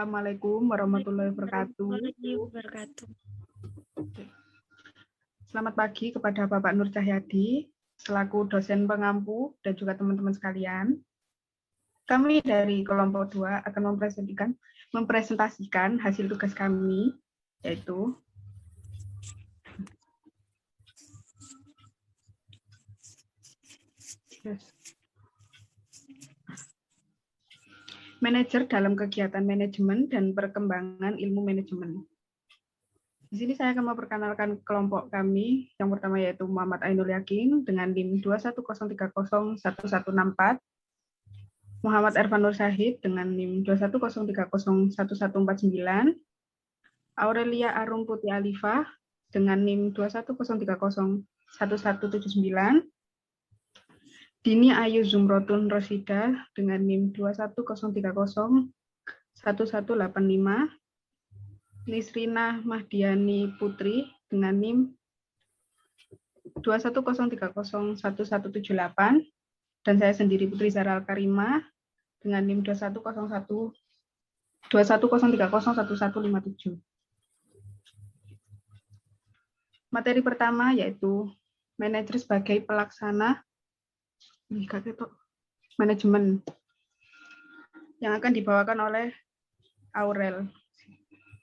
Assalamualaikum warahmatullahi wabarakatuh. Selamat pagi kepada Bapak Nur Cahyadi, selaku dosen pengampu dan juga teman-teman sekalian. Kami dari kelompok 2 akan mempresentasikan hasil tugas kami, yaitu manajer dalam kegiatan manajemen dan perkembangan ilmu manajemen. Di sini saya akan memperkenalkan kelompok kami. Yang pertama yaitu Muhammad Ainul Yakin dengan NIM 210301164, Muhammad Ervan Nur Syahid dengan NIM 210301149, Aurelia Arum Putih Alifah dengan NIM 210301179, Dini Ayu Zumrotun Rosida dengan NIM 210301185, Nisrina Mahdiani Putri dengan NIM 210301178, dan saya sendiri Putri Zahra Al-Karimah dengan NIM 210301157. Materi pertama yaitu manajer sebagai pelaksana manajemen yang akan dibawakan oleh Aurel.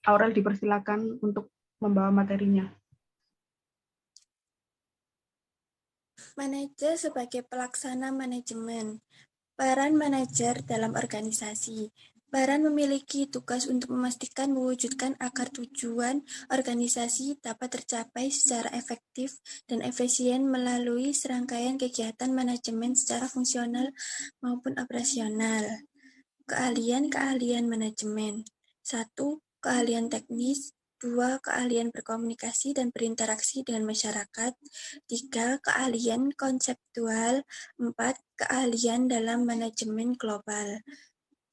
Aurel dipersilakan untuk membawa materinya. Manajer sebagai pelaksana manajemen. Peran manajer dalam organisasi. Peran memiliki tugas untuk memastikan mewujudkan agar tujuan organisasi dapat tercapai secara efektif dan efisien melalui serangkaian kegiatan manajemen secara fungsional maupun operasional. Keahlian-keahlian manajemen. 1. Keahlian teknis. 2. Keahlian berkomunikasi dan berinteraksi dengan masyarakat. 3. Keahlian konseptual. 4. Keahlian dalam manajemen global.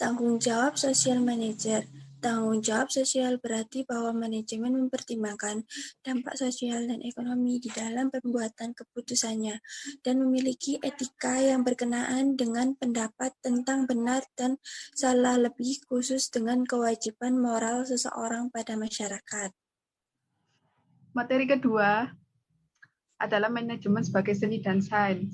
Tanggung jawab sosial manajer. Tanggung jawab sosial berarti bahwa manajemen mempertimbangkan dampak sosial dan ekonomi di dalam pembuatan keputusannya dan memiliki etika yang berkenaan dengan pendapat tentang benar dan salah, lebih khusus dengan kewajiban moral seseorang pada masyarakat. Materi kedua adalah manajemen sebagai seni dan sains.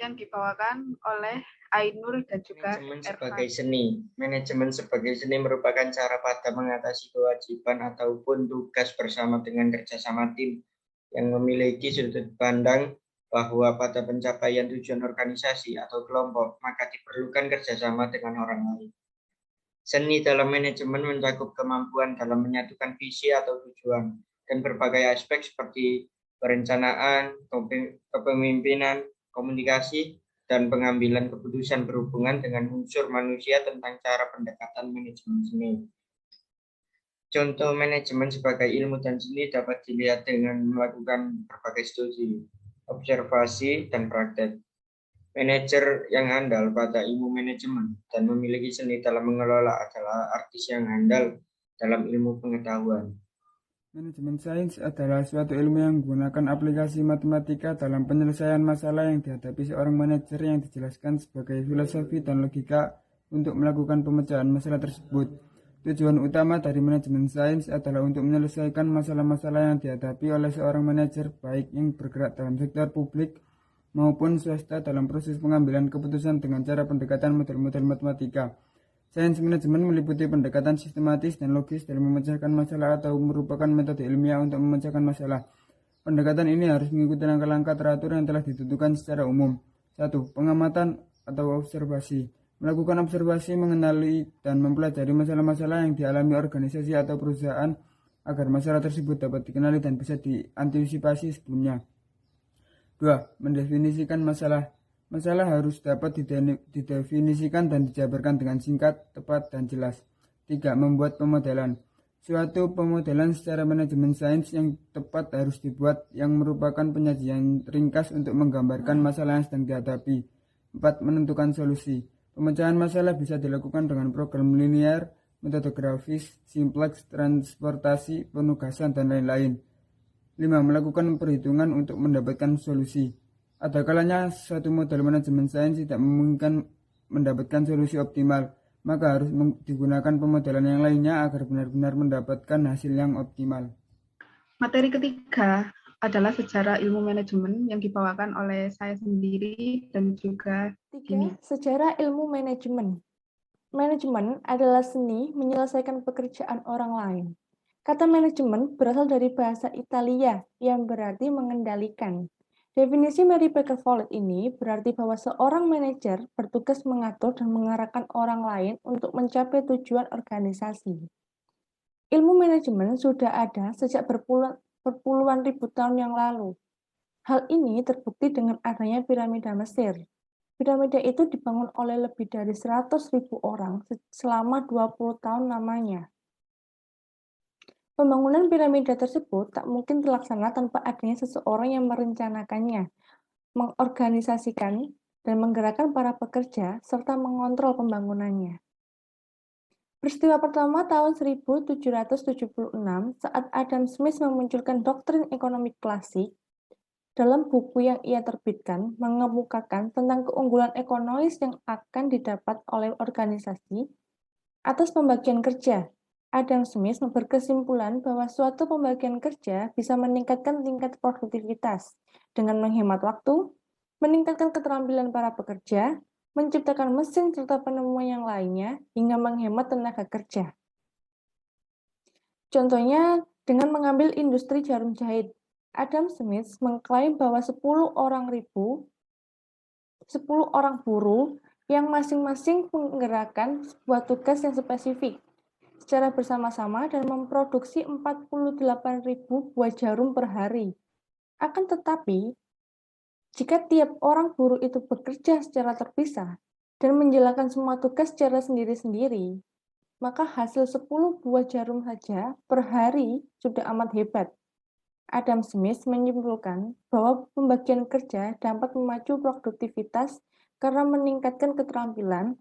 Yang dibawakan oleh Ainul dan juga Manajemen sebagai seni. Manajemen sebagai seni merupakan cara pada mengatasi kewajiban ataupun tugas bersama dengan kerjasama tim yang memiliki sudut pandang bahwa pada pencapaian tujuan organisasi atau kelompok maka diperlukan kerjasama dengan orang lain. Seni dalam manajemen mencakup kemampuan dalam menyatukan visi atau tujuan dan berbagai aspek seperti perencanaan, kepemimpinan, komunikasi, dan pengambilan keputusan berhubungan dengan unsur manusia tentang cara pendekatan manajemen seni. Contoh manajemen sebagai ilmu dan seni dapat dilihat dengan melakukan berbagai studi, observasi, dan praktek. Manajer yang handal pada ilmu manajemen dan memiliki seni dalam mengelola adalah artis yang handal dalam ilmu pengetahuan. Manajemen sains adalah suatu ilmu yang menggunakan aplikasi matematika dalam penyelesaian masalah yang dihadapi seorang manajer yang dijelaskan sebagai filosofi dan logika untuk melakukan pemecahan masalah tersebut. Tujuan utama dari manajemen sains adalah untuk menyelesaikan masalah-masalah yang dihadapi oleh seorang manajer baik yang bergerak dalam sektor publik maupun swasta dalam proses pengambilan keputusan dengan cara pendekatan model-model matematika. Sains manajemen meliputi pendekatan sistematis dan logis dalam memecahkan masalah atau merupakan metode ilmiah untuk memecahkan masalah. Pendekatan ini harus mengikuti langkah-langkah teratur yang telah ditentukan secara umum. 1. Pengamatan atau observasi. Melakukan observasi, mengenali, dan mempelajari masalah-masalah yang dialami organisasi atau perusahaan agar masalah tersebut dapat dikenali dan bisa diantisipasi sebelumnya. 2. Mendefinisikan masalah. Masalah harus dapat didefinisikan dan dijabarkan dengan singkat, tepat, dan jelas. 3. Membuat pemodelan. Suatu pemodelan secara manajemen sains yang tepat harus dibuat yang merupakan penyajian ringkas untuk menggambarkan masalah yang sedang dihadapi. 4. Menentukan solusi. Pemecahan masalah bisa dilakukan dengan program linear, metode grafis, simplex, transportasi, penugasan, dan lain-lain. 5. Melakukan perhitungan untuk mendapatkan solusi. Ada kalanya suatu model manajemen sains tidak memungkinkan mendapatkan solusi optimal, maka harus digunakan pemodelan yang lainnya agar benar-benar mendapatkan hasil yang optimal. Materi ketiga adalah sejarah ilmu manajemen yang dibawakan oleh saya sendiri dan juga Dini. Sejarah ilmu manajemen. Manajemen adalah seni menyelesaikan pekerjaan orang lain. Kata manajemen berasal dari bahasa Italia yang berarti mengendalikan. Definisi Mary Baker Follet ini berarti bahwa seorang manajer bertugas mengatur dan mengarahkan orang lain untuk mencapai tujuan organisasi. Ilmu manajemen sudah ada sejak berpuluhan ribu tahun yang lalu. Hal ini terbukti dengan adanya piramida Mesir. Piramida itu dibangun oleh lebih dari 100.000 orang selama 20 tahun lamanya. Pembangunan piramida tersebut tak mungkin terlaksana tanpa adanya seseorang yang merencanakannya, mengorganisasikan, dan menggerakkan para pekerja, serta mengontrol pembangunannya. Peristiwa pertama tahun 1776 saat Adam Smith memunculkan doktrin ekonomi klasik. Dalam buku yang ia terbitkan, mengemukakan tentang keunggulan ekonomis yang akan didapat oleh organisasi atas pembagian kerja. Adam Smith berkesimpulan bahwa suatu pembagian kerja bisa meningkatkan tingkat produktivitas dengan menghemat waktu, meningkatkan keterampilan para pekerja, menciptakan mesin serta penemuan yang lainnya, hingga menghemat tenaga kerja. Contohnya, dengan mengambil industri jarum jahit, Adam Smith mengklaim bahwa 10 orang buruh yang masing-masing menggerakkan sebuah tugas yang spesifik secara bersama-sama dan memproduksi 48.000 buah jarum per hari. Akan tetapi, jika tiap orang buruh itu bekerja secara terpisah dan menjalankan semua tugas secara sendiri-sendiri, maka hasil 10 buah jarum saja per hari sudah amat hebat. Adam Smith menyimpulkan bahwa pembagian kerja dapat memacu produktivitas karena meningkatkan keterampilan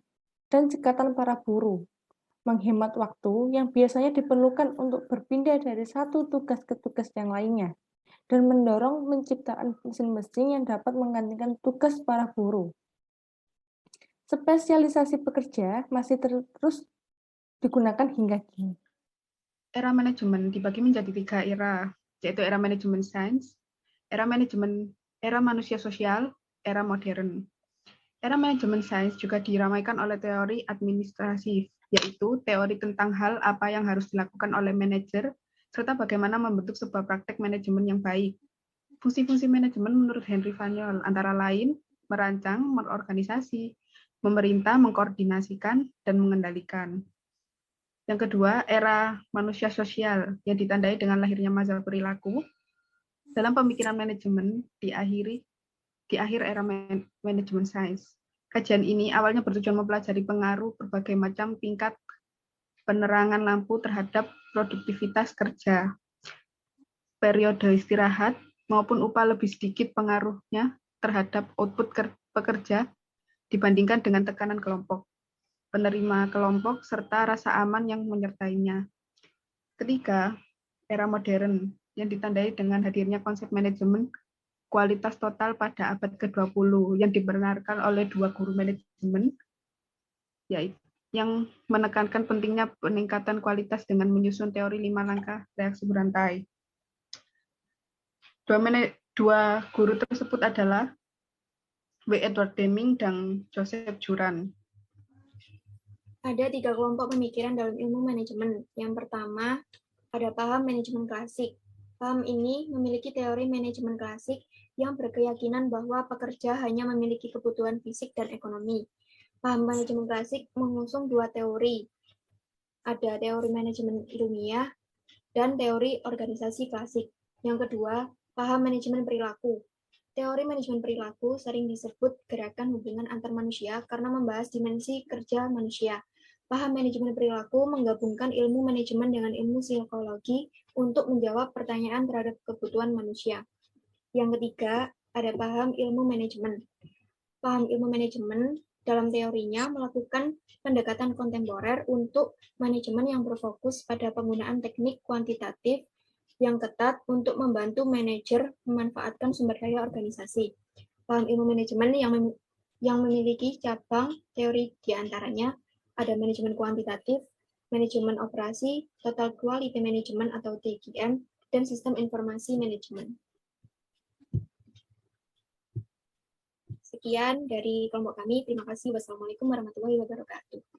dan cekatan para buruh, menghemat waktu yang biasanya diperlukan untuk berpindah dari satu tugas ke tugas yang lainnya, dan mendorong penciptaan mesin-mesin yang dapat menggantikan tugas para buruh. Spesialisasi pekerja masih terus digunakan hingga kini. Era manajemen dibagi menjadi 3 era, yaitu era manajemen sains, era manusia sosial, era modern. Era manajemen sains juga diramaikan oleh teori administrasi, yaitu teori tentang hal apa yang harus dilakukan oleh manajer, serta bagaimana membentuk sebuah praktek manajemen yang baik. Fungsi-fungsi manajemen menurut Henry Fayol antara lain merancang, mengorganisasi, memerintah, mengkoordinasikan, dan mengendalikan. Yang kedua, era manusia sosial yang ditandai dengan lahirnya mazhab perilaku. Dalam pemikiran manajemen di akhir era manajemen sains. Kajian ini awalnya bertujuan mempelajari pengaruh berbagai macam tingkat penerangan lampu terhadap produktivitas kerja, periode istirahat, maupun upah lebih sedikit pengaruhnya terhadap output pekerja dibandingkan dengan tekanan kelompok, penerima kelompok, serta rasa aman yang menyertainya. Ketiga, era modern yang ditandai dengan hadirnya konsep manajemen kualitas total pada abad ke-20 yang dibenarkan oleh 2 guru manajemen, yaitu yang menekankan pentingnya peningkatan kualitas dengan menyusun teori 5 langkah reaksi berantai. Dua guru tersebut adalah W. Edward Deming dan Joseph Juran. Ada 3 kelompok pemikiran dalam ilmu manajemen. Yang pertama, ada paham manajemen klasik. Paham ini memiliki teori manajemen klasik yang berkeyakinan bahwa pekerja hanya memiliki kebutuhan fisik dan ekonomi. Paham manajemen klasik mengusung 2 teori. Ada teori manajemen ilmiah dan teori organisasi klasik. Yang kedua, paham manajemen perilaku. Teori manajemen perilaku sering disebut gerakan hubungan antar manusia karena membahas dimensi kerja manusia. Paham manajemen perilaku menggabungkan ilmu manajemen dengan ilmu psikologi untuk menjawab pertanyaan terhadap kebutuhan manusia. Yang ketiga, ada paham ilmu manajemen. Paham ilmu manajemen dalam teorinya melakukan pendekatan kontemporer untuk manajemen yang berfokus pada penggunaan teknik kuantitatif yang ketat untuk membantu manajer memanfaatkan sumber daya organisasi. ilmu manajemen yang memiliki cabang teori diantaranya ada manajemen kuantitatif, manajemen operasi, total quality management atau TQM, dan sistem informasi manajemen. Sekian dari kelompok kami. Terima kasih. Wassalamualaikum warahmatullahi wabarakatuh.